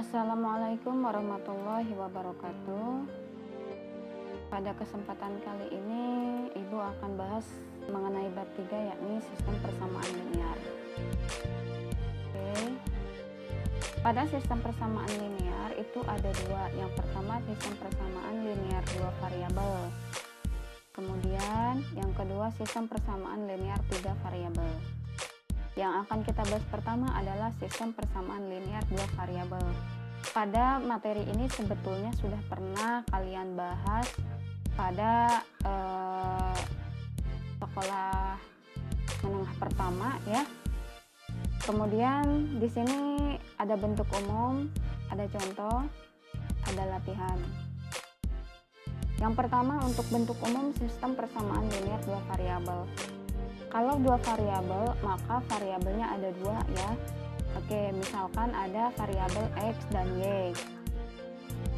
Assalamualaikum warahmatullahi wabarakatuh. Pada kesempatan kali ini, Ibu akan bahas mengenai bab 3, yakni sistem persamaan linear. Oke. Pada sistem persamaan linear itu ada dua. Yang pertama, sistem persamaan linear dua variabel. Kemudian yang kedua, sistem persamaan linear tiga variabel. Yang akan kita bahas pertama adalah sistem persamaan linear dua variabel. Pada materi ini sebetulnya sudah pernah kalian bahas pada sekolah menengah pertama ya. Kemudian di sini ada bentuk umum, ada contoh, ada latihan. Yang pertama, untuk bentuk umum sistem persamaan linear dua variabel. Kalau dua variabel, maka variabelnya ada dua ya. Oke, misalkan ada variabel X dan Y.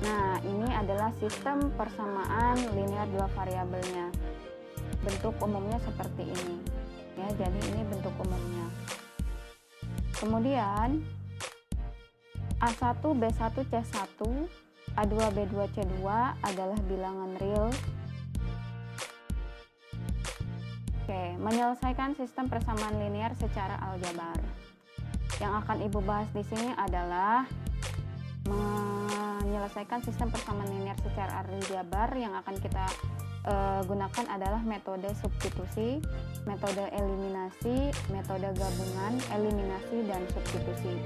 Nah, ini adalah sistem persamaan linear dua variabelnya. Bentuk umumnya seperti ini. Ya, jadi ini bentuk umumnya. Kemudian A1, B1, C1, A2, B2, C2 adalah bilangan real. Oke, menyelesaikan sistem persamaan linear secara aljabar. Yang akan Ibu bahas di sini adalah menyelesaikan sistem persamaan linear secara aljabar. Yang akan kita gunakan adalah metode substitusi, metode eliminasi, metode gabungan, eliminasi, dan substitusi.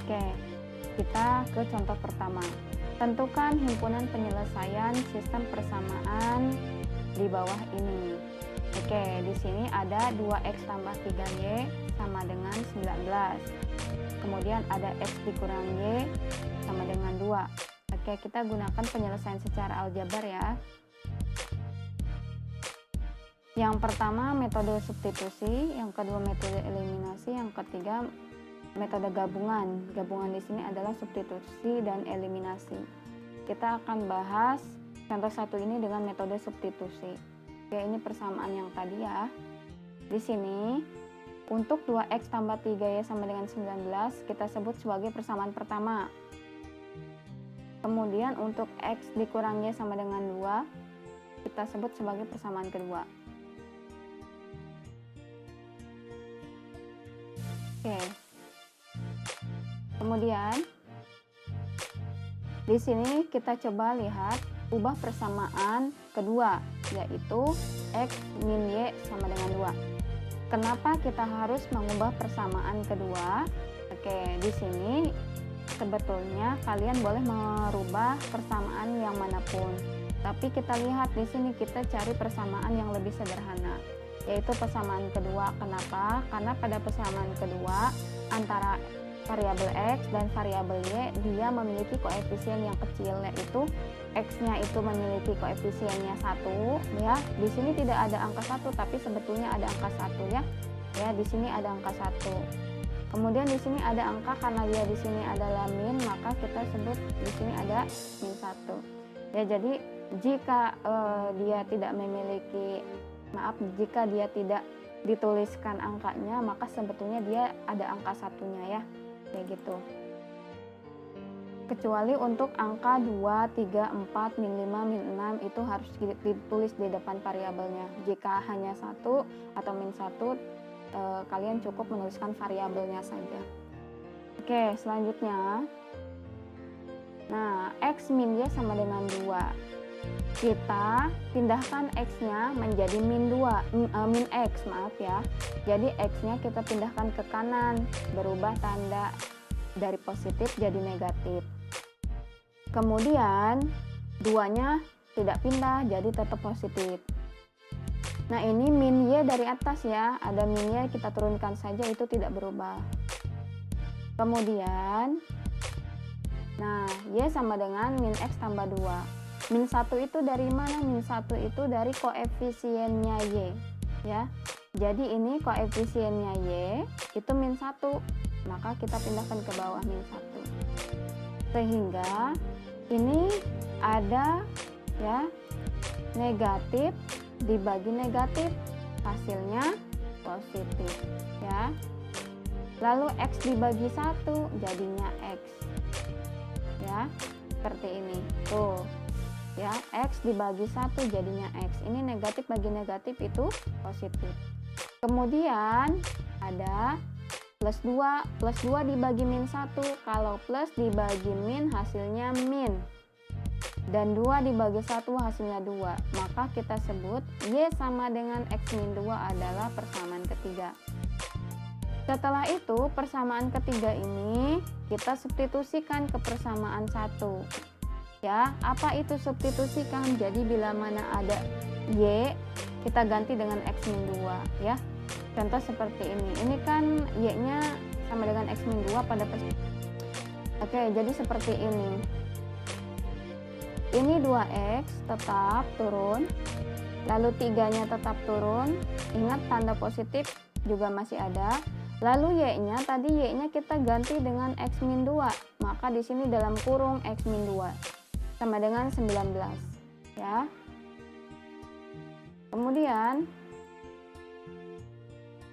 Oke, kita ke contoh pertama. Tentukan himpunan penyelesaian sistem persamaan di bawah ini. Oke, di sini ada 2x tambah 3y sama dengan 19. Kemudian ada x dikurang y sama dengan 2. Oke, kita gunakan penyelesaian secara aljabar ya. Yang pertama metode substitusi, yang kedua metode eliminasi, yang ketiga metode gabungan. Gabungan di sini adalah substitusi dan eliminasi. Kita akan bahas contoh satu ini dengan metode substitusi. Oke, ini persamaan yang tadi ya. Di sini untuk 2x tambah 3y sama dengan 19 kita sebut sebagai persamaan pertama. Kemudian untuk x dikurang y sama dengan 2 kita sebut sebagai persamaan kedua. Oke. Kemudian di sini kita coba lihat ubah persamaan kedua, yaitu x min y sama dengan 2. Kenapa kita harus mengubah persamaan kedua? Oke, di sini sebetulnya kalian boleh merubah persamaan yang manapun. Tapi kita lihat di sini kita cari persamaan yang lebih sederhana, yaitu persamaan kedua. Kenapa? Karena pada persamaan kedua antara variabel x dan variabel y dia memiliki koefisien yang kecil, yaitu x-nya itu memiliki koefisiennya 1 ya. Di sini tidak ada angka 1 tapi sebetulnya ada angka 1 ya. Ya, di sini ada angka 1. Kemudian di sini ada angka, karena dia di sini adalah min, maka kita sebut di sini ada min 1. Ya, jadi jika dia tidak memiliki jika dia tidak dituliskan angkanya, maka sebetulnya dia ada angka satunya ya. Kayak gitu. Kecuali untuk angka 2, 3, 4, min 5, min 6 itu harus ditulis di depan variabelnya. Jika hanya 1 atau min 1, kalian cukup menuliskan variabelnya saja. Oke, selanjutnya. Nah, x min y sama dengan 2. Kita pindahkan x-nya menjadi min x, maaf ya. Jadi x-nya kita pindahkan ke kanan, berubah tanda dari positif jadi negatif. Kemudian 2-nya tidak pindah, jadi tetap positif. Nah, ini min y dari atas ya, ada min y kita turunkan saja, itu tidak berubah. Kemudian nah, y sama dengan min x tambah 2. Min 1 itu dari mana? Min 1 itu dari koefisiennya y ya. Jadi ini koefisiennya y itu min 1, maka kita pindahkan ke bawah min 1. Sehingga ini ada ya negatif dibagi negatif, hasilnya positif ya. Lalu x dibagi 1 jadinya x. ya, seperti ini tuh ya, X dibagi 1 jadinya X, ini negatif bagi negatif itu positif. Kemudian ada plus 2 dibagi min 1, kalau plus dibagi min hasilnya min, dan 2 dibagi 1 hasilnya 2, maka kita sebut Y sama dengan X min 2 adalah persamaan ketiga. Setelah itu persamaan ketiga ini kita substitusikan ke persamaan 1 ya. Apa itu substitusikan? Jadi bila mana ada Y kita ganti dengan X min 2 ya. Contoh seperti ini. Ini kan Y nya sama dengan X min 2 pada Oke, jadi seperti ini. Ini 2X tetap turun, lalu 3-nya tetap turun. Ingat tanda positif juga masih ada. Lalu Y-nya tadi Y-nya kita ganti dengan X min 2, maka di sini dalam kurung X min 2 sama dengan 19 ya. Kemudian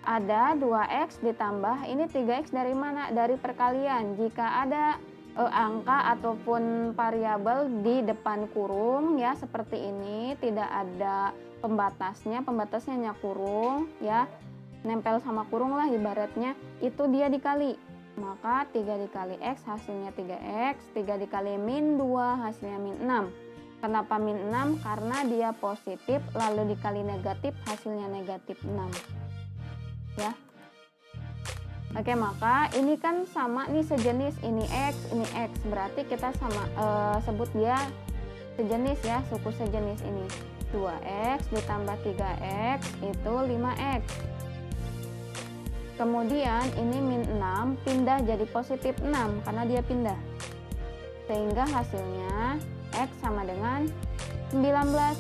ada 2X ditambah ini 3X dari mana? Dari perkalian. Jika ada angka ataupun variabel di depan kurung ya seperti ini, tidak ada pembatasnya hanya kurung ya, nempel sama kurung lah ibaratnya, itu dia dikali, maka 3 dikali X hasilnya 3X, 3 dikali min 2 hasilnya min 6. Kenapa min 6? Karena dia positif lalu dikali negatif hasilnya negatif 6 ya. Oke, maka ini kan sama nih sejenis, ini X, berarti kita sama sebut dia sejenis ya, suku sejenis ini. 2X ditambah 3X itu 5X. Kemudian ini min 6 pindah jadi positif 6 karena dia pindah. Sehingga hasilnya X sama dengan 19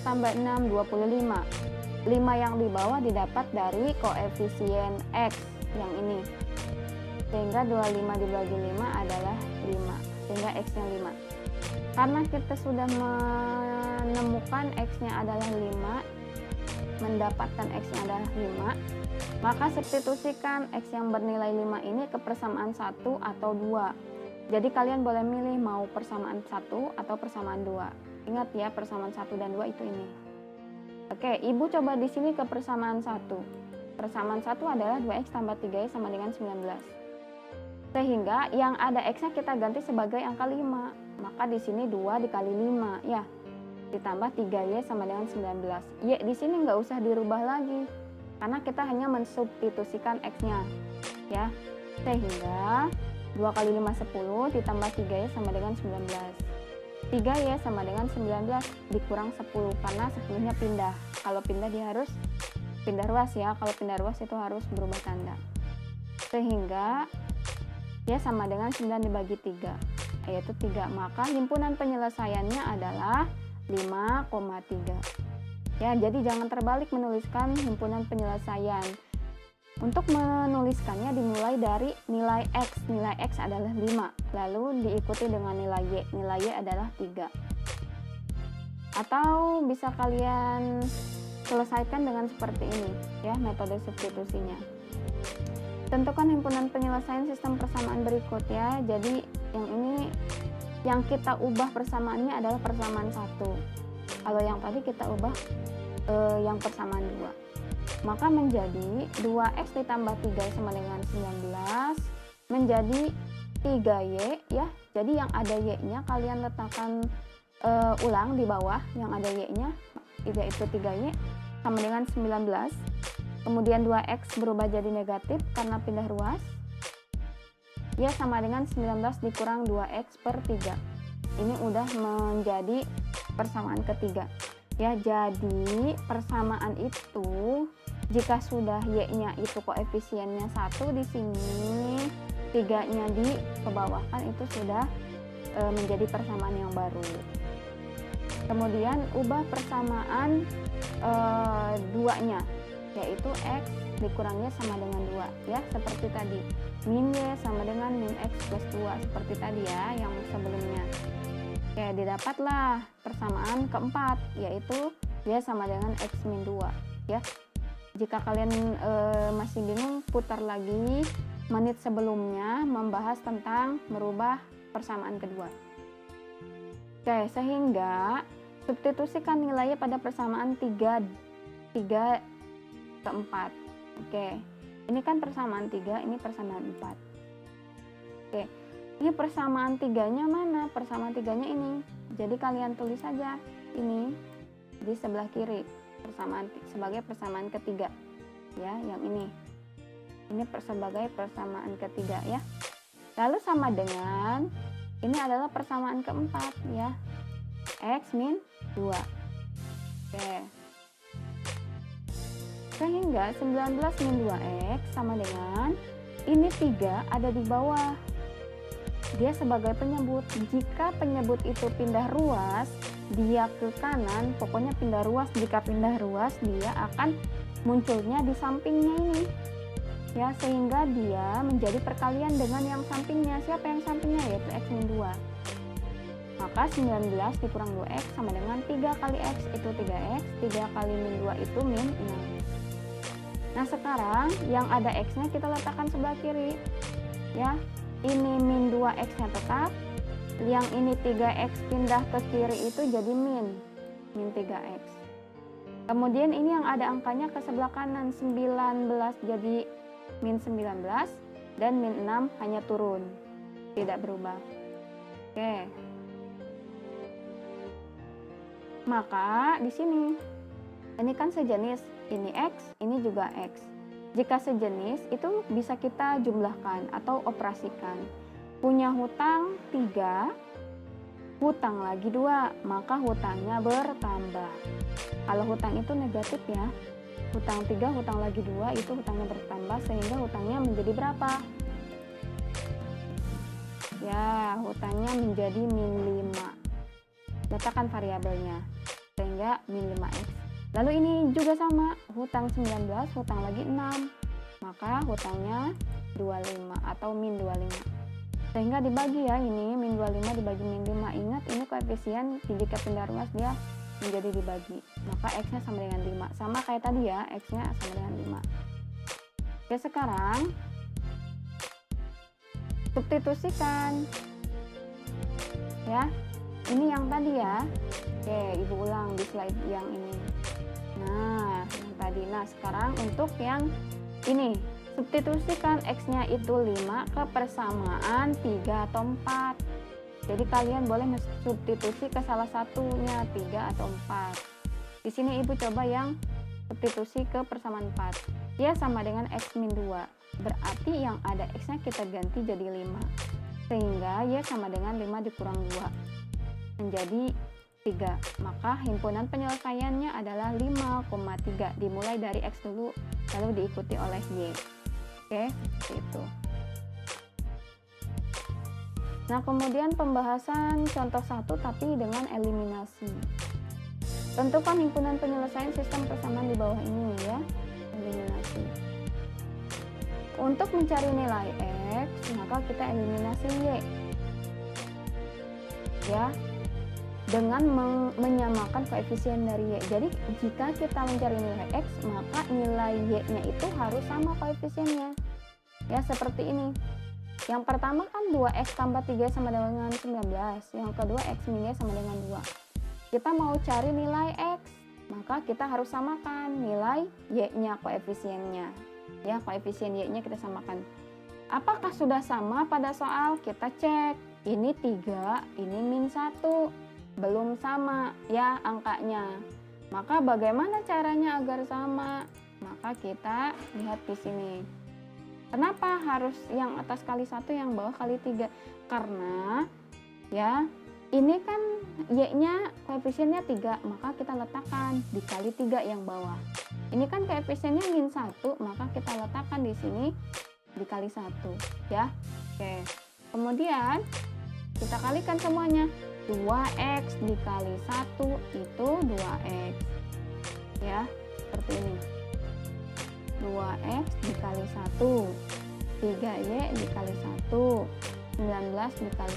tambah 6, 25. 5 yang di bawah didapat dari koefisien X yang ini. Sehingga 25 dibagi 5 adalah 5, sehingga X-nya 5. Karena kita sudah menemukan X-nya adalah 5, mendapatkan X-nya adalah 5, maka substitusikan X yang bernilai 5 ini ke persamaan 1 atau 2. Jadi kalian boleh milih mau persamaan 1 atau persamaan 2. Ingat ya, persamaan 1 dan 2 itu ini. Oke, Ibu coba di sini ke persamaan 1. Persamaan 1 adalah 2X tambah 3Y sama dengan 19. Sehingga yang ada X-nya kita ganti sebagai angka 5. Maka di sini 2 dikali 5 ya. Ditambah 3Y sama dengan 19. Y di sini nggak usah dirubah lagi. Karena kita hanya mensubstitusikan X-nya ya. Sehingga 2 kali 5 10 ditambah 3Y sama dengan 19. 3Y sama dengan 19 dikurang 10 karena 10-nya pindah. Kalau pindah dia harus pindah ruas ya. Kalau pindah ruas itu harus berubah tanda. Sehingga Y sama dengan 9 dibagi 3, yaitu 3. Maka himpunan penyelesaiannya adalah 5,3. Ya, jadi jangan terbalik menuliskan himpunan penyelesaian. Untuk menuliskannya dimulai dari nilai X. Nilai X adalah 5, lalu diikuti dengan nilai Y. Nilai Y adalah 3. Atau bisa kalian selesaikan dengan seperti ini ya, metode substitusinya. Tentukan himpunan penyelesaian sistem persamaan berikut ya. Jadi yang ini yang kita ubah persamaannya adalah persamaan 1. Kalau yang tadi kita ubah yang persamaan 2. Maka menjadi 2X ditambah 3 sama dengan 19 menjadi 3Y ya. Jadi yang ada Y-nya kalian letakkan ulang di bawah yang ada Y-nya, yaitu 3Y sama dengan 19. Kemudian 2X berubah jadi negatif karena pindah ruas. Y sama dengan 19 dikurang 2X per 3. Ini udah menjadi persamaan ketiga. Ya, jadi persamaan itu jika sudah Y-nya itu koefisiennya 1 di sini, 3-nya dikebawahkan, itu sudah menjadi persamaan yang baru. Kemudian ubah persamaan 2-nya, yaitu X dikurangnya sama dengan 2 ya, seperti tadi. Min Y sama dengan min X plus 2 seperti tadi ya, yang sebelumnya. Oke, didapatlah persamaan keempat, yaitu Y sama dengan X min 2 ya. Jika kalian masih bingung, putar lagi menit sebelumnya membahas tentang merubah persamaan kedua. Oke, sehingga substitusikan nilainya pada persamaan 3 ke 4. Oke, ini kan persamaan 3, ini persamaan 4. Oke, ini persamaan 3-nya mana? Persamaan 3-nya ini. Jadi kalian tulis saja ini di sebelah kiri, sebagai persamaan ketiga. Ya, yang ini. Ini sebagai persamaan ketiga ya. Lalu sama dengan ini adalah persamaan keempat ya. X min 2. Oke. Sehingga 19 min 2x sama dengan ini 3 ada di bawah. Dia sebagai penyebut. Jika penyebut itu pindah ruas, dia ke kanan, pokoknya pindah ruas. Jika pindah ruas, dia akan munculnya di sampingnya ini. Ya, sehingga dia menjadi perkalian dengan yang sampingnya. Siapa yang sampingnya? Yaitu x min 2. Maka 19 dikurang 2x sama dengan 3 kali x itu 3x, 3 kali min 2 itu min 6. Nah, sekarang yang ada x-nya kita letakkan sebelah kiri. Ya, ini min 2x-nya tetap. Yang ini 3x pindah ke kiri itu jadi min 3x. Kemudian ini yang ada angkanya ke sebelah kanan, 19 jadi min 19 dan min 6 hanya turun, tidak berubah. Oke. Maka di sini ini kan sejenis, ini x, ini juga x. Jika sejenis itu bisa kita jumlahkan atau operasikan. Punya hutang 3, hutang lagi 2, maka hutangnya bertambah. Kalau hutang itu negatif ya. Hutang 3, hutang lagi 2 itu hutangnya bertambah sehingga hutangnya menjadi berapa? Ya, hutangnya menjadi min 5. Letakkan variabelnya sehingga min 5x. Lalu ini juga sama, hutang 19, hutang lagi 6. Maka hutangnya 25 atau min 25. Sehingga dibagi ya, ini min 25 dibagi min 5. Ingat ini koefisien jika pindah ruas dia menjadi dibagi, maka x-nya sama dengan 5, sama kayak tadi ya, x-nya sama dengan 5. Oke, sekarang substitusikan ya, ini yang tadi ya. Oke, ibu ulang di slide yang ini. Nah, yang tadi. Nah, sekarang untuk yang ini substitusikan x-nya itu 5 ke persamaan 3 atau 4. Jadi kalian boleh substitusi ke salah satunya 3 atau 4. Di sini ibu coba yang substitusi ke persamaan 4. Dia sama dengan x min 2. Berarti yang ada x-nya kita ganti jadi 5. Sehingga y sama dengan 5 dikurang 2. Menjadi 3. Maka himpunan penyelesaiannya adalah 5,3. Dimulai dari x dulu, lalu diikuti oleh y. Oke, seperti itu. Nah, kemudian pembahasan contoh 1 tapi dengan eliminasi. Tentukan himpunan penyelesaian sistem persamaan di bawah ini ya. Eliminasi. Untuk mencari nilai x, maka kita eliminasi y. Ya. Dengan menyamakan koefisien dari y. Jadi, jika kita mencari nilai x, maka nilai y-nya itu harus sama koefisiennya. Ya, seperti ini. Yang pertama kan 2x tambah 3 sama dengan 19. Yang kedua x min y sama dengan 2. Kita mau cari nilai x, maka kita harus samakan nilai y-nya, koefisiennya. Ya, koefisien y-nya kita samakan. Apakah sudah sama pada soal? Kita cek. Ini 3, ini min 1. Belum sama ya angkanya. Maka bagaimana caranya agar sama? Maka kita lihat di sini. Kenapa harus yang atas kali 1, yang bawah kali 3? Karena ya ini kan y-nya koefisiennya 3, maka kita letakkan dikali 3 yang bawah. Ini kan koefisiennya min 1, maka kita letakkan di sini dikali 1 ya. Oke. Kemudian kita kalikan semuanya. 2x dikali 1 itu 2x. Ya, seperti ini. 2x dikali 1, 3y dikali 1, 19 dikali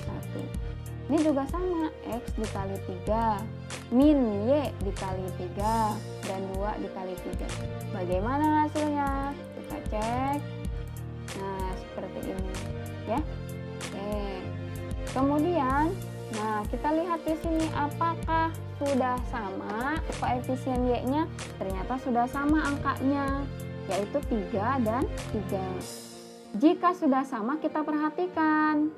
1. Ini juga sama, x dikali 3, min y dikali 3, dan 2 dikali 3. Bagaimana hasilnya? Kita cek. Nah, seperti ini ya. Oke. Kemudian Nah, kita lihat di sini apakah sudah sama koefisien Y-nya? Ternyata sudah sama angkanya, yaitu 3 dan 3. Jika sudah sama, kita perhatikan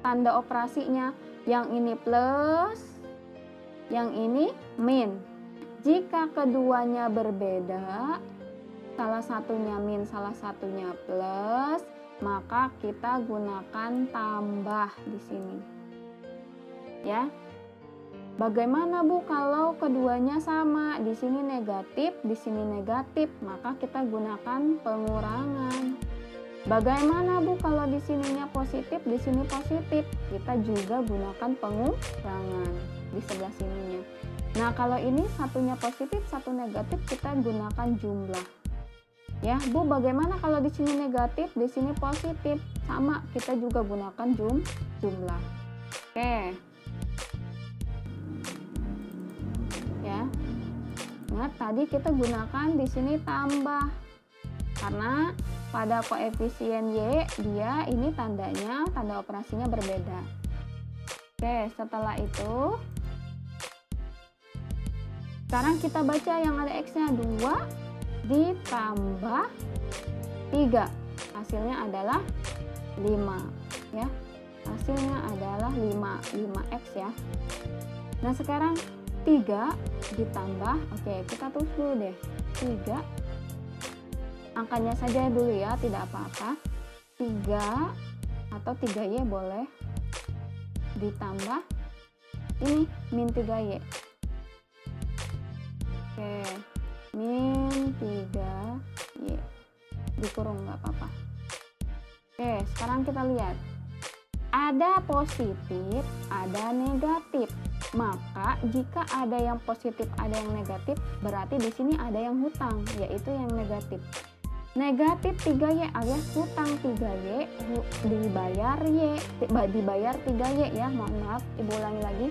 tanda operasinya. Yang ini plus, yang ini min. Jika keduanya berbeda, salah satunya min, salah satunya plus, maka kita gunakan tambah di sini. Ya. Bagaimana Bu kalau keduanya sama? Di sini negatif, di sini negatif, maka kita gunakan pengurangan. Bagaimana Bu kalau di sininya positif, di sini positif? Kita juga gunakan pengurangan di sebelah sininya. Nah, kalau ini satunya positif, satu negatif, kita gunakan jumlah. Ya, Bu, bagaimana kalau di sini negatif, di sini positif? Sama, kita juga gunakan jumlah. Oke. Ya. Ingat tadi kita gunakan di sini tambah. Karena pada koefisien Y, dia ini tandanya, tanda operasinya berbeda. Oke, setelah itu sekarang kita baca yang ada X-nya 2 ditambah 3. Hasilnya adalah 5 ya. Hasilnya adalah 5x ya. Nah, sekarang 3 ditambah, oke, kita tulis dulu deh. 3 angkanya saja dulu ya, tidak apa-apa. 3 atau 3Y boleh. Ditambah ini min 3Y. Oke, min 3Y. Dikurung nggak apa-apa. Oke, sekarang kita lihat. Ada positif, ada negatif. Maka jika ada yang positif, ada yang negatif, berarti di sini ada yang hutang, yaitu yang negatif. Negatif 3Y alias hutang 3Y dibayar 3Y ya. Mohon maaf, Ibu ulangi lagi.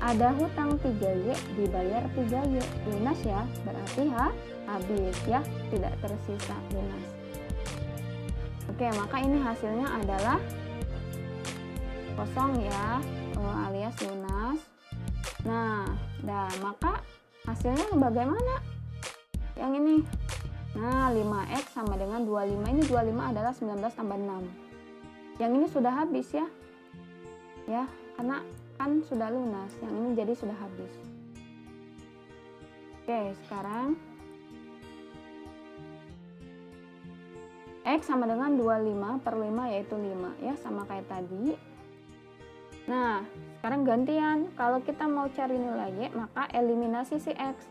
Ada hutang 3Y dibayar 3Y. Lunas ya, berarti habis ya, tidak tersisa lunas. Oke, maka ini hasilnya adalah kosong ya, alias lunas. Nah, maka hasilnya bagaimana? Yang ini. Nah, 5x sama dengan 25. Ini 25 adalah 19 tambah 6. Yang ini sudah habis ya. Ya, karena kan sudah lunas. Yang ini jadi sudah habis. Oke, sekarang X sama dengan 25 per 5 yaitu 5 ya, sama kayak tadi. Nah, sekarang gantian. Kalau kita mau cari nilai Y, maka eliminasi si X.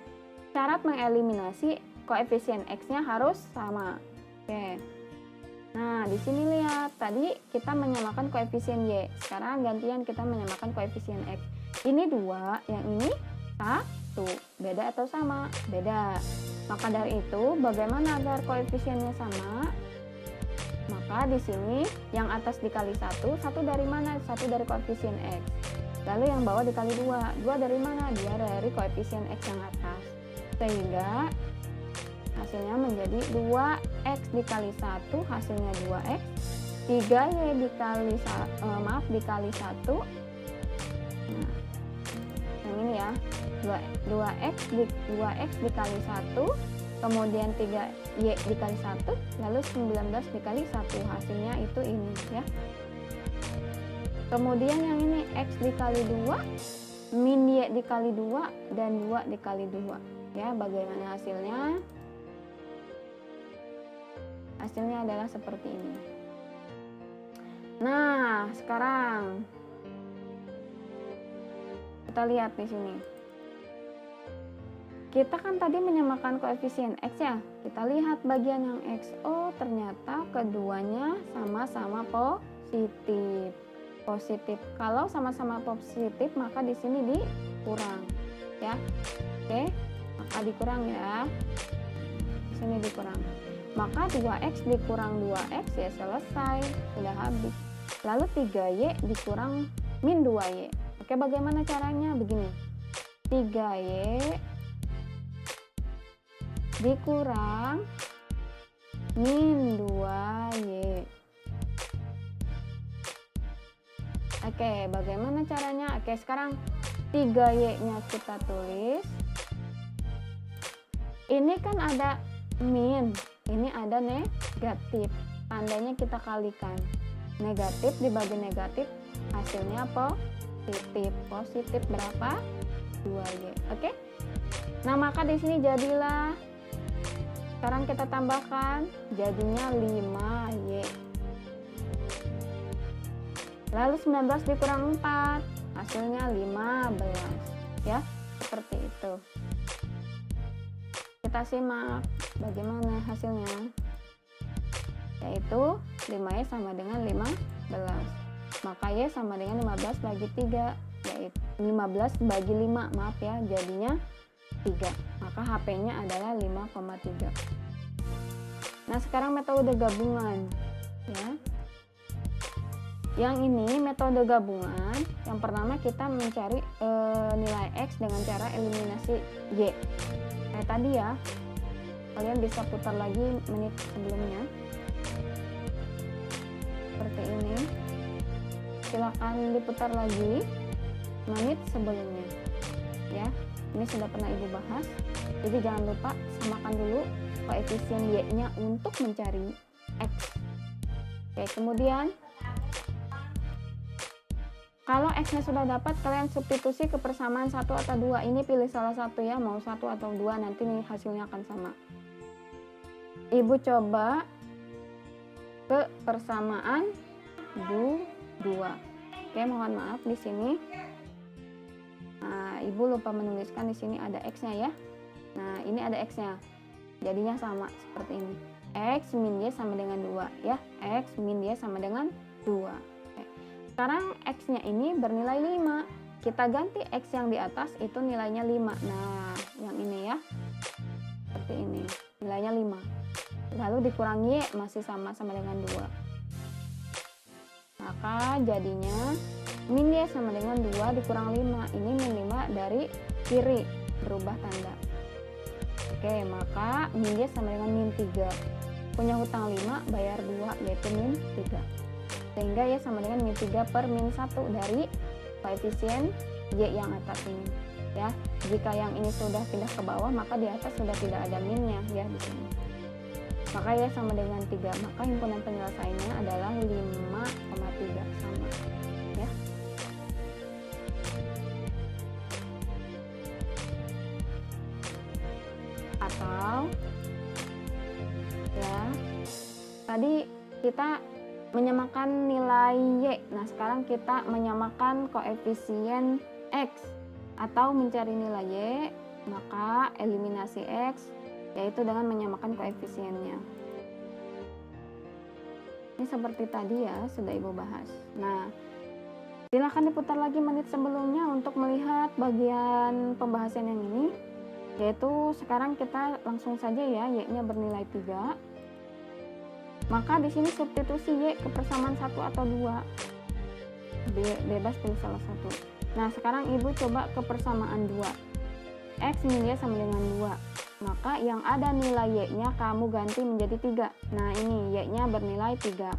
Syarat mengeliminasi koefisien X-nya harus sama. Oke. Nah, di sini lihat. Tadi kita menyamakan koefisien Y. Sekarang gantian kita menyamakan koefisien X. Ini 2, yang ini 1. Beda atau sama? Beda. Maka dari itu, bagaimana agar koefisiennya sama? Maka di sini yang atas dikali 1 dari mana? 1 dari koefisien X. Lalu yang bawah dikali 2 dari mana? Dia dari koefisien X yang atas. Sehingga hasilnya menjadi 2x dikali 1, hasilnya 2x. 3y dikali dikali 1. Nah, yang ini ya. 2x dikali 1, kemudian 3y dikali 1, lalu 19 dikali 1. Hasilnya itu ini ya. Kemudian yang ini x dikali 2, min y dikali 2, dan 2 dikali 2. Ya, bagaimana hasilnya? Hasilnya adalah seperti ini. Nah, sekarang kita lihat di sini. Kita kan tadi menyamakan koefisien X ya. Kita lihat bagian yang X. Oh, ternyata keduanya sama-sama positif. Positif. Kalau sama-sama positif, maka di sini dikurang. Ya. Oke, maka dikurang ya. Di sini dikurang. Maka 2x dikurang 2x ya selesai, sudah habis. Lalu 3y dikurang min 2y. Oke, bagaimana caranya? Begini. 3y dikurang min 2y. Oke, bagaimana caranya? Oke, sekarang 3Y-nya kita tulis. Ini kan ada min, ini ada negatif. Tandanya kita kalikan. Negatif dibagi negatif, hasilnya positif. Positif berapa? 2Y. Oke? Nah, maka di sini jadilah, sekarang kita tambahkan, jadinya 5Y. Lalu 19 dikurang 4, hasilnya 15. Ya, seperti itu. Kita simak bagaimana hasilnya. Yaitu 5Y sama dengan 15. Maka Y sama dengan 15 bagi 3. Yaitu 15 bagi 5, maaf ya, jadinya 3. Maka HP-nya adalah 5,3. Nah, sekarang metode gabungan. Ya. Yang ini metode gabungan. Yang pertama kita mencari nilai X dengan cara eliminasi Y. Kayak tadi ya, kalian bisa putar lagi menit sebelumnya. Seperti ini. Silakan diputar lagi menit sebelumnya. Ya, ini sudah pernah Ibu bahas. Jadi jangan lupa samakan dulu koefisien Y-nya untuk mencari X. Oke, kemudian kalau X-nya sudah dapat, kalian substitusi ke persamaan 1 atau 2. Ini pilih salah satu ya, mau 1 atau 2, nanti nih hasilnya akan sama. Ibu coba ke persamaan 2. Oke, mohon maaf di sini. Nah, Ibu lupa menuliskan di sini ada X-nya ya. Nah, ini ada X-nya. Jadinya sama seperti ini. X min Y sama dengan 2 ya. X min Y sama dengan 2. Sekarang X-nya ini bernilai 5. Kita ganti X yang di atas itu nilainya 5. Nah, yang ini ya. Seperti ini. Nilainya 5. Lalu dikurang Y masih sama dengan 2. Maka jadinya min Y sama dengan 2 dikurang 5. Ini min 5 dari kiri. Berubah tanda. Oke, maka min Y sama dengan min 3. Punya hutang 5, bayar 2, yaitu min 3. Sehingga Y sama dengan min 3 per min 1 dari koefisien Y yang atas ini ya. Jika yang ini sudah pindah ke bawah, maka di atas sudah tidak ada minnya ya di sini. Maka Y sama dengan 3, maka himpunan penyelesaiannya adalah 5,3 sama ya. Atau ya, tadi kita menyamakan nilai Y. Nah, sekarang kita menyamakan koefisien X atau mencari nilai Y, maka eliminasi X yaitu dengan menyamakan koefisiennya. Ini seperti tadi ya, sudah Ibu bahas. Nah, silakan diputar lagi menit sebelumnya untuk melihat bagian pembahasan yang ini. Yaitu sekarang kita langsung saja ya, Y-nya bernilai 3. Maka di sini substitusi Y ke persamaan 1 atau 2. Bebas pilih salah satu. Nah, sekarang Ibu coba ke persamaan 2. X min Y sama dengan 2. Maka yang ada nilai Y-nya kamu ganti menjadi 3. Nah, ini Y-nya bernilai 3.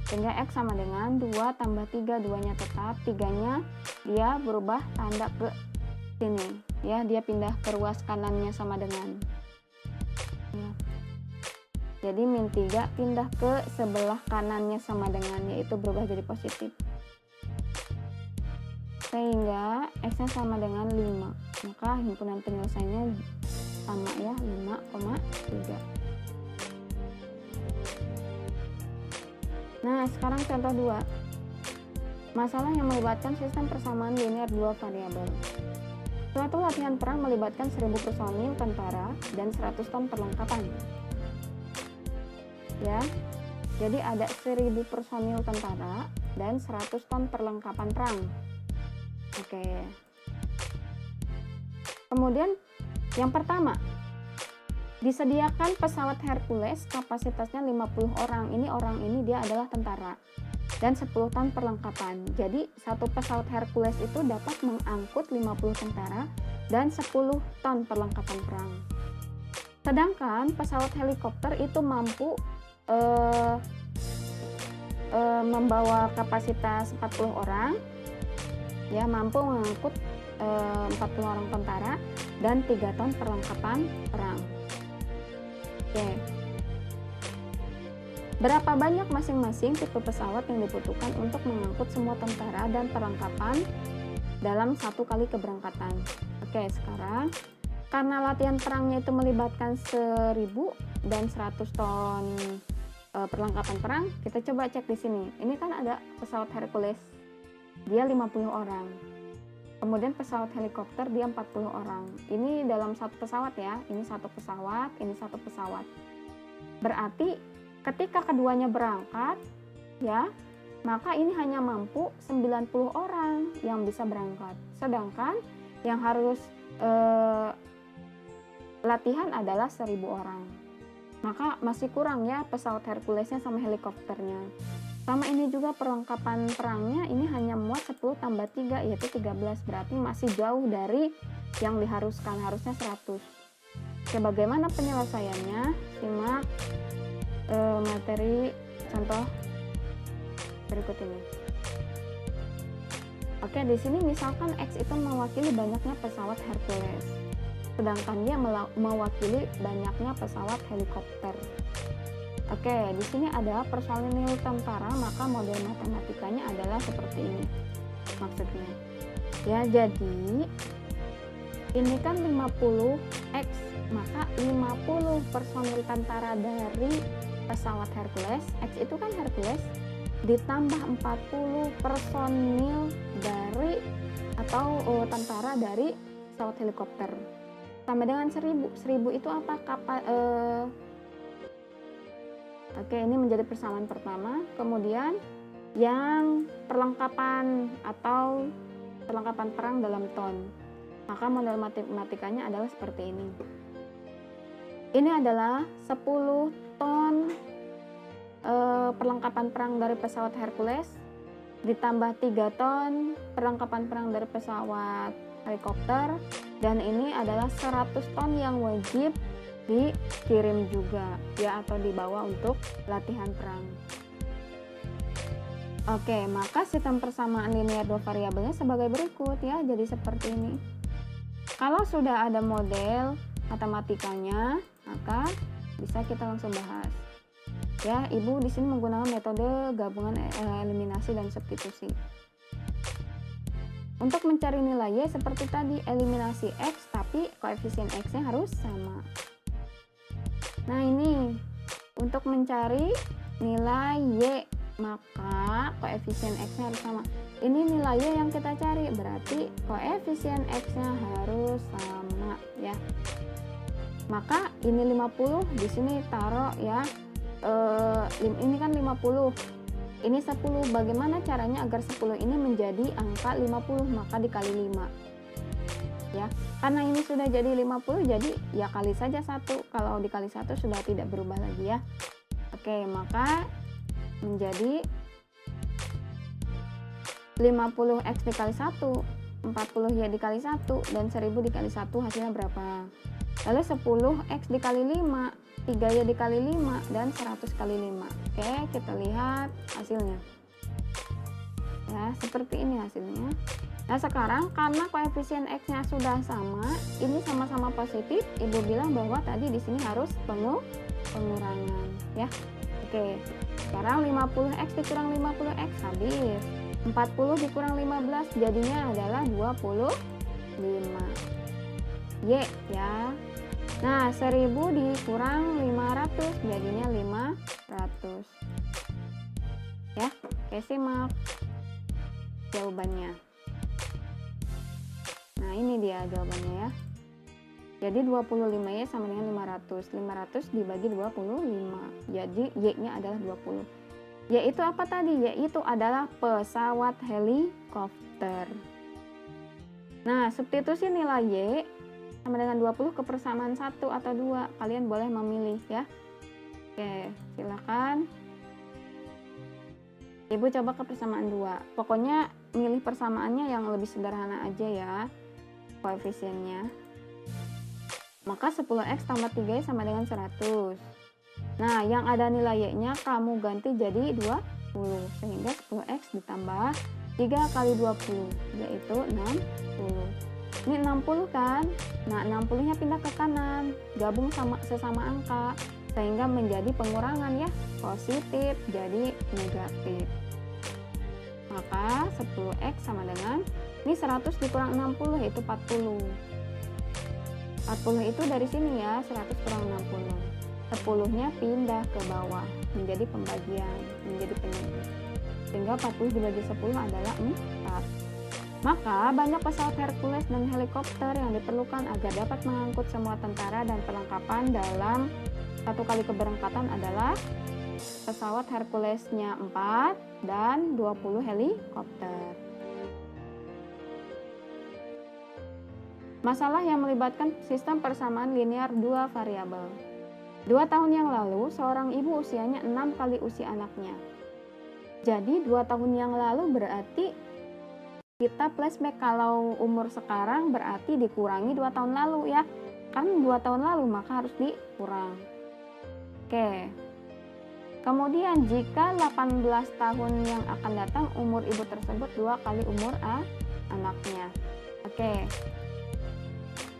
Sehingga X sama dengan 2 tambah 3, 2-nya tetap, 3-nya dia berubah tanda ke sini. Ya, dia pindah ke ruas kanannya sama dengan. Ya. Jadi min 3 pindah ke sebelah kanannya sama dengan, yaitu berubah jadi positif. Sehingga X-nya sama dengan 5. Maka himpunan penyelesaiannya sama ya, 5,3. Nah, sekarang contoh 2. Masalah yang melibatkan sistem persamaan linear 2 variabel. Suatu latihan perang melibatkan 1000 personil tentara dan 100 ton perlengkapan. Ya, jadi ada 1000 personil tentara dan 100 ton perlengkapan perang. Oke. Kemudian yang pertama, disediakan pesawat Hercules kapasitasnya 50 orang. Orang ini dia adalah tentara dan 10 ton perlengkapan. Jadi satu pesawat Hercules itu dapat mengangkut 50 tentara dan 10 ton perlengkapan perang. Sedangkan pesawat helikopter itu mampu membawa kapasitas 40 orang, ya, mampu mengangkut 40 orang tentara dan 3 ton perlengkapan perang. Oke. Berapa banyak masing-masing tipe pesawat yang dibutuhkan untuk mengangkut semua tentara dan perlengkapan dalam satu kali keberangkatan? Oke, sekarang karena latihan perangnya itu melibatkan 1000 dan 100 ton perlengkapan perang, kita coba cek di sini. Ini kan ada pesawat Hercules, dia 50 orang. Kemudian pesawat helikopter dia 40 orang. Ini dalam satu pesawat ya, ini satu pesawat, ini satu pesawat. Berarti ketika keduanya berangkat, ya, maka ini hanya mampu 90 orang yang bisa berangkat. Sedangkan yang harus latihan adalah 1000 orang. Maka masih kurang ya pesawat Herculesnya sama helikopternya. Sama ini juga perlengkapan perangnya ini hanya muat 10 tambah 3 yaitu 13. Berarti masih jauh dari yang diharuskan, harusnya 100. Oke, bagaimana penyelesaiannya? Simak materi contoh berikut ini. Oke, di sini misalkan X itu mewakili banyaknya pesawat Hercules, sedangkan dia mewakili banyaknya pesawat helikopter. Oke, di sini ada persoalan nilai tentara, maka model matematikanya adalah seperti ini. Maksudnya, ya, jadi ini kan 50X, maka 50 personil tentara dari pesawat Hercules, X itu kan Hercules, ditambah 40 personil dari atau tentara dari pesawat helikopter sama dengan 1000. 1000 itu apa? Oke, ini menjadi persamaan pertama. Kemudian yang perlengkapan atau perlengkapan perang dalam ton, maka model matematikanya adalah seperti ini. Ini adalah 10 ton perlengkapan perang dari pesawat Hercules ditambah 3 ton perlengkapan perang dari pesawat helikopter, dan ini adalah 100 ton yang wajib dikirim juga ya atau dibawa untuk latihan perang. Oke, maka sistem persamaan linear dua variabelnya sebagai berikut ya, jadi seperti ini. Kalau sudah ada model matematikanya, maka bisa kita langsung bahas. Ya, Ibu di sini menggunakan metode gabungan eliminasi dan substitusi. Untuk mencari nilai Y seperti tadi, eliminasi X tapi koefisien X-nya harus sama. Nah, ini untuk mencari nilai Y, maka koefisien X-nya harus sama. Ini nilai Y yang kita cari, berarti koefisien X-nya harus sama ya. Maka ini 50, di sini taruh ya. Ini kan 50, ini 10. Bagaimana caranya agar 10 ini menjadi angka 50? Maka dikali 5 ya, karena ini sudah jadi 50, jadi ya kali saja 1. Kalau dikali 1 sudah tidak berubah lagi ya. Oke, maka menjadi 50x dikali 1, 40y dikali 1, dan 1000 dikali 1 hasilnya berapa? Lalu 10x dikali 5, 3y dikali 5, dan 100 kali 5. Oke, kita lihat hasilnya. Ya, seperti ini hasilnya. Nah, sekarang karena koefisien X-nya sudah sama, ini sama-sama positif, Ibu bilang bahwa tadi di sini harus pengurangan ya. Oke, sekarang 50x dikurang 50x habis. 40 dikurang 15 jadinya adalah 25 Y ya. Nah, 1000 dikurang 500 jadinya 500 ya. Oke, simak jawabannya. Nah, ini dia jawabannya ya. Jadi 25Y sama dengan 500. 500 dibagi 25. Jadi Y-nya adalah 20. Y itu apa tadi? Y itu adalah pesawat helikopter. Nah, substitusi nilai Y sama dengan 20 ke persamaan 1 atau 2. Kalian boleh memilih ya. Oke, silakan. Ibu coba ke persamaan 2. Pokoknya milih persamaannya yang lebih sederhana aja ya koefisiennya. Maka 10x tambah 3y sama dengan 100. Nah, yang ada nilai Y-nya kamu ganti jadi 20. sehingga 10x ditambah 3 kali 20 yaitu 60. Ini 60 kan? Nah, 60 nya pindah ke kanan, gabung sama sesama angka sehingga menjadi pengurangan ya, positif jadi negatif. Maka 10x sama dengan ini 100 dikurang 60 yaitu 40. 40 itu dari sini ya, 100 kurang 60. 10-nya pindah ke bawah menjadi pembagian, menjadi penyebut. Sehingga 40 dibagi 10 adalah 4. Maka banyak pesawat Hercules dan helikopter yang diperlukan agar dapat mengangkut semua tentara dan perlengkapan dalam satu kali keberangkatan adalah pesawat Herculesnya 4 dan 20 helikopter. Masalah yang melibatkan sistem persamaan linear dua variabel. 2 tahun yang lalu, seorang ibu usianya 6 kali usia anaknya. Jadi 2 tahun yang lalu berarti kita flashback, kalau umur sekarang berarti dikurangi 2 tahun lalu ya. Kan 2 tahun lalu maka harus dikurang. Oke. Kemudian jika 18 tahun yang akan datang umur ibu tersebut 2 kali umur anaknya. Oke.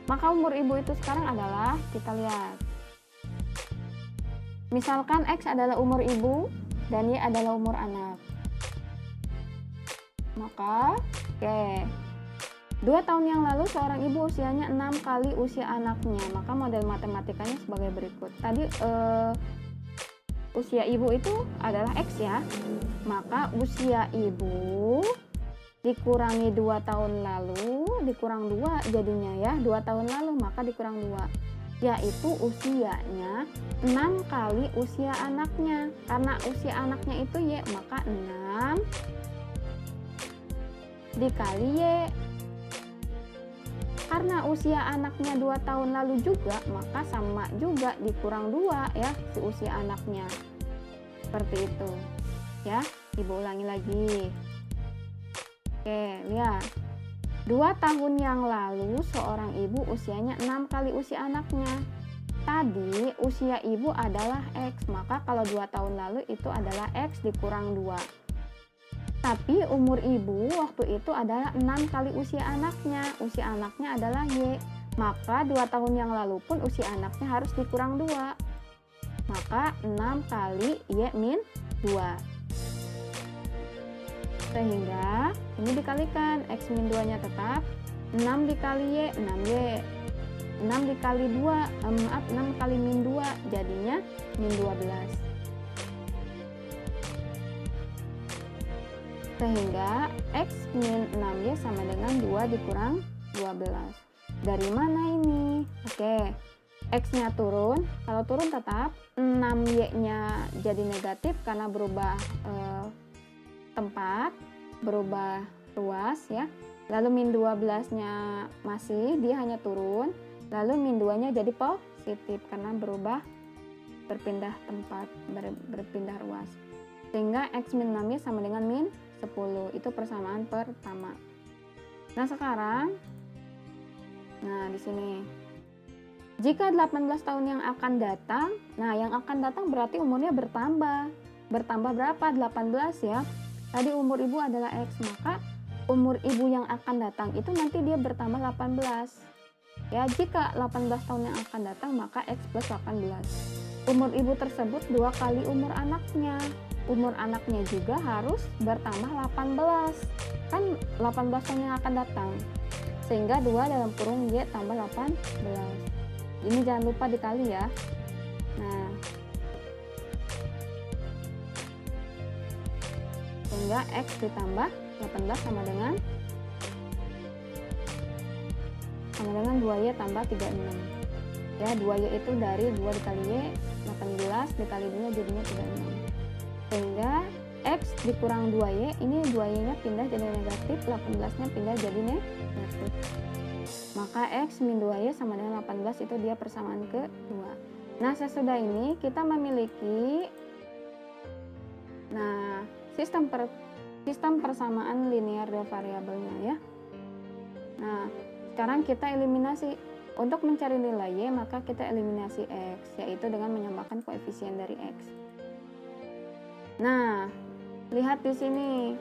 Maka umur ibu itu sekarang adalah, kita lihat. Misalkan X adalah umur ibu dan Y adalah umur anak. Maka, oke. 2 tahun yang lalu seorang ibu usianya 6 kali usia anaknya. Maka model matematikanya sebagai berikut. Tadi usia ibu itu adalah X ya. Maka usia ibu dikurangi 2 tahun lalu, dikurang 2 jadinya ya. 2 tahun lalu maka dikurang 2. Yaitu usianya 6 kali usia anaknya. Karena usia anaknya itu Y, maka 6 dikali Y. Karena usia anaknya 2 tahun lalu juga, maka sama juga dikurang 2 ya si usia anaknya. Seperti itu. Ya, ibu ulangi lagi. Oke, lihat. 2 tahun yang lalu seorang ibu usianya 6 kali usia anaknya. Tadi usia ibu adalah X, maka kalau 2 tahun lalu itu adalah X dikurang 2. Tapi umur ibu waktu itu adalah 6 kali usia anaknya. Usia anaknya adalah Y. Maka 2 tahun yang lalu pun usia anaknya harus dikurang 2. Maka 6 kali Y min 2. Sehingga ini dikalikan, X min 2 nya tetap 6 dikali Y, 6Y. 6 dikali 2, 6 kali min 2 jadinya min 12. Sehingga X min 6Y sama dengan 2 dikurang 12. Dari mana ini? Oke, X-nya turun. Kalau turun tetap 6Y-nya jadi negatif karena berubah tempat, berubah ruas ya. Lalu min 12-nya masih, dia hanya turun. Lalu min 2-nya jadi positif karena berubah, berpindah tempat, berpindah ruas. Sehingga X min 6Y sama dengan min 10. Itu persamaan pertama. Nah, sekarang di sini. Jika 18 tahun yang akan datang, nah yang akan datang berarti umurnya bertambah. Bertambah berapa? 18 ya. Tadi umur ibu adalah X, maka umur ibu yang akan datang itu nanti dia bertambah 18. Ya, jika 18 tahun yang akan datang maka X plus 18. Umur ibu tersebut 2 kali umur anaknya. Umur anaknya juga harus bertambah 18. Kan 18 tahun yang akan datang. Sehingga 2 dalam kurung Y tambah 18. Ini jangan lupa dikali ya. Nah, sehingga X ditambah 18 sama dengan 2Y tambah 36. Ya, 2Y itu dari 2 dikali Y, 18 dikali 2 jadinya 36. Sehingga X dikurang 2Y, ini 2Y-nya pindah jadi negatif, 18-nya pindah jadi negatif. Maka X min 2Y sama dengan 18, itu dia persamaan kedua. Nah, sesudah ini kita memiliki sistem persamaan linear dua variabelnya ya. Nah, sekarang kita eliminasi. Untuk mencari nilai Y, maka kita eliminasi X, yaitu dengan menambahkan koefisien dari X. Nah, Lihat di sini.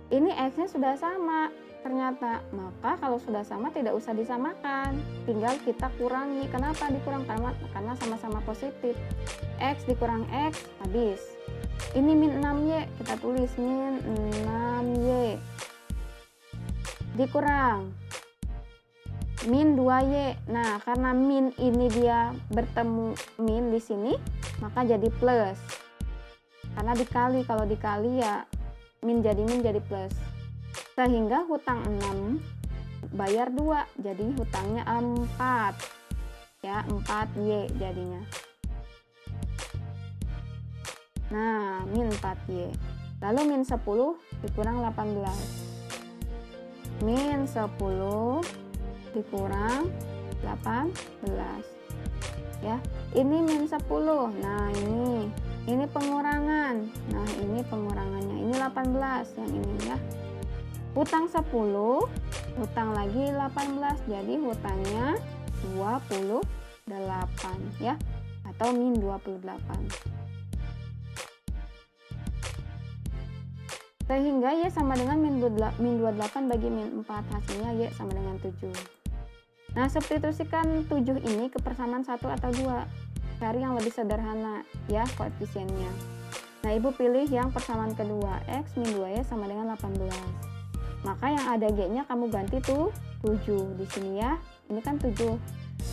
Ini X-nya sudah sama ternyata. Maka kalau sudah sama tidak usah disamakan. Tinggal kita kurangi. Kenapa dikurang? Karena sama-sama positif. X dikurang X habis. Ini min 6Y, kita tulis min 6Y. Dikurang min 2Y. Nah, karena min ini dia bertemu min di sini, maka jadi plus. Karena dikali, kalau dikali ya min jadi plus. Sehingga hutang 6 bayar 2, jadi hutangnya 4. Ya, 4Y jadinya. Nah, min 4Y. Lalu min 10 dikurang 18. Min 10 dikurang 18. Ya, ini min 10. Nah, ini pengurangan. Nah, ini pengurangannya. Ini 18 yang ini ya. Hutang 10, hutang lagi 18. Jadi hutangnya 28 ya, atau min 28. Sehingga Y sama dengan min 28 bagi min 4. Hasilnya Y sama dengan 7. Nah, substitusikan 7 ini ke persamaan 1 atau 2. Cari yang lebih sederhana ya koefisiennya. Nah, Ibu pilih yang persamaan kedua. X min 2Y sama dengan 18. Maka yang ada Y-nya kamu ganti tuh 7 di sini ya. Ini kan 7.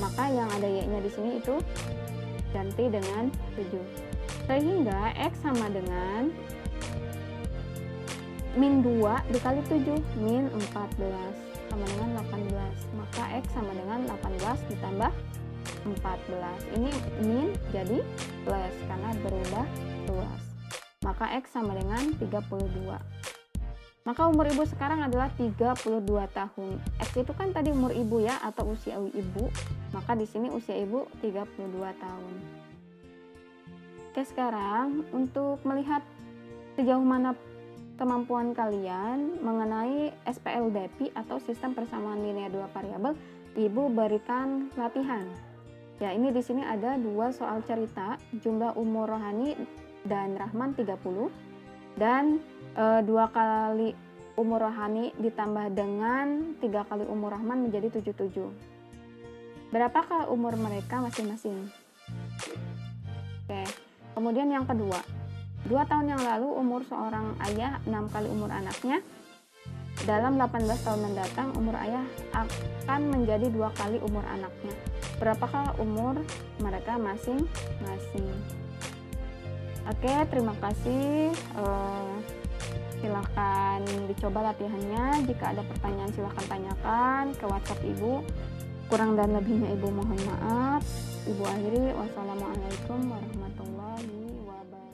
Maka yang ada Y-nya di sini itu ganti dengan 7. Sehingga X sama dengan min 2 dikali 7, min 14 sama dengan 18. Maka X sama dengan 18 ditambah 14. Ini min jadi plus karena berubah luas. Maka X sama dengan 32. Maka umur Ibu sekarang adalah 32 tahun. X itu kan tadi umur Ibu ya, atau usia Ibu. Maka di sini usia Ibu 32 tahun. Oke, sekarang untuk melihat sejauh mana kemampuan kalian mengenai SPLDPI atau sistem persamaan linear dua variabel, Ibu berikan latihan. Ya, ini di sini ada 2 soal cerita, jumlah umur Rohani dan Rahman 30 dan 2 kali umur Rohani ditambah dengan 3 kali umur Rahman menjadi 77. Berapakah umur mereka masing-masing? Oke. Kemudian yang kedua, 2 tahun yang lalu umur seorang ayah 6 kali umur anaknya. Dalam 18 tahun mendatang umur ayah akan menjadi 2 kali umur anaknya. Berapakah umur mereka masing-masing? Oke, terima kasih. Silahkan dicoba latihannya. Jika ada pertanyaan silahkan tanyakan ke WhatsApp Ibu. Kurang dan lebihnya Ibu mohon maaf. Ibu akhiri. Wassalamualaikum warahmatullahi wabarakatuh.